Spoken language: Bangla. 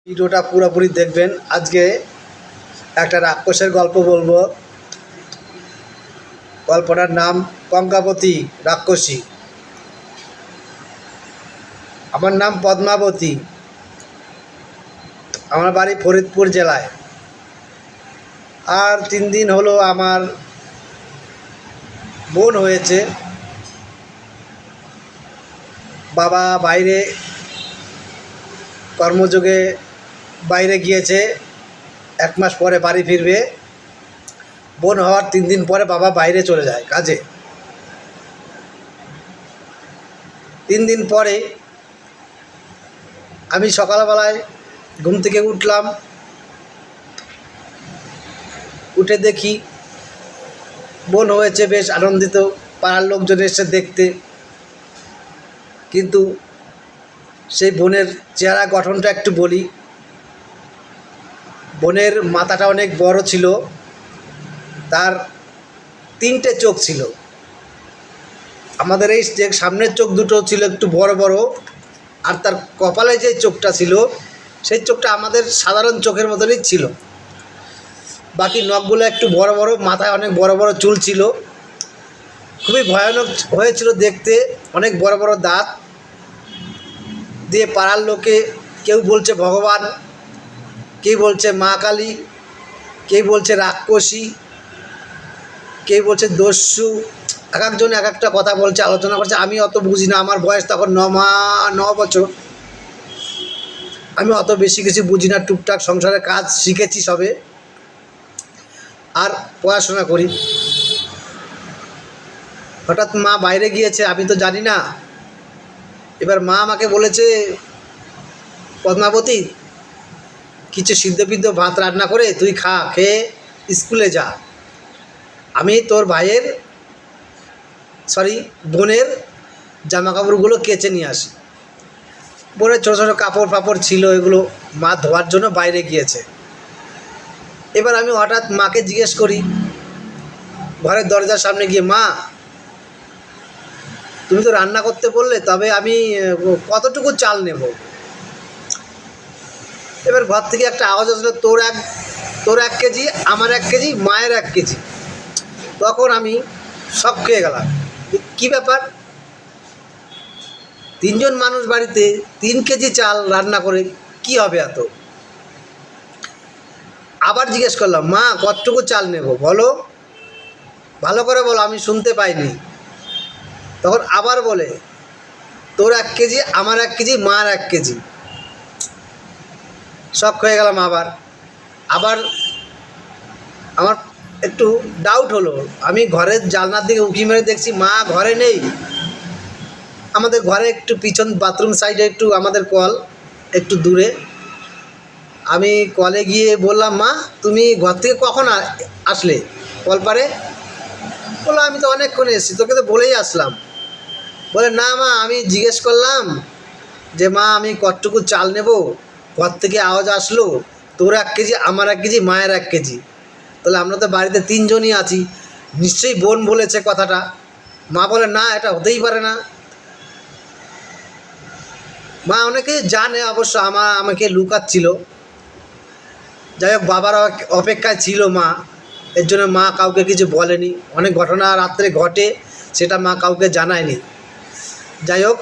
ভিডিওটা পুরোপুরি দেখবেন। আজকে একটা রাক্ষসের গল্প বলবো। গল্পটার নাম কঙ্কাবতী রাক্ষসী। আমার নাম পদ্মাবতী, আমার বাড়ি ফরিদপুর জেলায়। আর 3 দিন হলো আমার বোন হয়েছে। বাবা বাইরে কর্মযোগে বাইরে গিয়েছে, 1 মাস পরে বাড়ি ফিরবে। বোন হওয়ার 3 দিন পরে বাবা বাইরে চলে যায় কাজে। 3 দিন পরে আমি সকালবেলায় ঘুম থেকে উঠলাম, উঠে দেখি বোন হয়েছে, বেশ আনন্দিত, পাড়ার লোকজন এসে দেখতে। কিন্তু সেই বোনের চেহারা গঠনটা একটু বলি। বোনের মাথাটা অনেক বড় ছিল, তার 3টে চোখ ছিল। আমাদের এই যে সামনের চোখ দুটো ছিল একটু বড় বড়, আর তার কপালে যে চোখটা ছিল সেই চোখটা আমাদের সাধারণ চোখের মতনই ছিল। বাকি নখগুলো একটু বড় বড়, মাথায় অনেক বড় বড় চুল ছিল। খুবই ভয়ানক হয়েছিল দেখতে, অনেক বড় বড় দাঁত দিয়ে। পাড়ার লোকে কেউ বলছে ভগবান, কেউ বলছে মা কালী, কেউ বলছে রাক্ষসী, কেউ বলছে দস্যু। এক একজন এক একটা কথা বলছে, আলোচনা করছে। আমি অত বুঝি না, আমার বয়স তখন 9 বছর। আমি অত বেশি কিছু বুঝি না, টুকটাক সংসারের কাজ শিখেছি সবে, আর পড়াশোনা করি। হঠাৎ মা বাইরে গিয়েছে, আমি তো জানি না। এবার মা আমাকে বলেছে, পদ্মাবতী কিছু সিদ্ধ পিদ্ধ ভাত রান্না করে তুই খা, খেয়ে স্কুলে যা। আমি তোর বোনের জামা কাপড়গুলো কেচে নিয়ে আসি। বোনের ছোটো ছোটো কাপড় ফাপড় ছিল, এগুলো মা ধোয়ার জন্য বাইরে গিয়েছে। এবার আমি হঠাৎ মাকে জিজ্ঞেস করি ঘরের দরজার সামনে গিয়ে, মা তুমি তো রান্না করতে বললে, তবে আমি কতটুকু চাল নেব? এবার ঘর থেকে একটা আওয়াজ আসলো, তোর 1 কেজি, আমার 1 কেজি, মায়ের 1 কেজি। তখন আমি শক খেয়ে গেলাম, কী ব্যাপার? 3 জন মানুষ বাড়িতে 3 কেজি চাল রান্না করে কি হবে এত? আবার জিজ্ঞেস করলাম, মা কতটুকু চাল নেব বলো, ভালো করে বলো, আমি শুনতে পাইনি। তখন আবার বলে, তোর 1 কেজি, আমার 1 কেজি, মার 1 কেজি। শক হয়ে গেলাম। আবার আমার একটু ডাউট হলো। আমি ঘরের জানলার দিকে উঁকি মেরে দেখছি মা ঘরে নেই। আমাদের ঘরে একটু পিছন বাথরুম সাইডে একটু আমাদের কল, একটু দূরে। আমি কলে গিয়ে বললাম, মা তুমি ঘর থেকে কখন আসলে কল পারে? বললো, আমি তো অনেকক্ষণ এসেছি, তোকে তো বলেই আসলাম। বলে, না মা, আমি জিজ্ঞেস করলাম যে মা আমি কতটুকু চাল নেব, ঘর থেকে আওয়াজ আসলো তোর 1 কেজি, আমার 1 কেজি, মায়ের 1 কেজি। তাহলে আমরা তো বাড়িতে 3 জনই আছি, নিশ্চয়ই বোন বলেছে কথাটা। মা বলে, না, এটা হতেই পারে না। মা অনেকে জানে অবশ্য, আমাকে লুকাচ্ছিল। যাই হোক, বাবার অপেক্ষায় ছিল মা, এর জন্য মা কাউকে কিছু বলেনি। অনেক ঘটনা রাত্রে ঘটে, সেটা মা কাউকে জানায়নি। যাই হোক,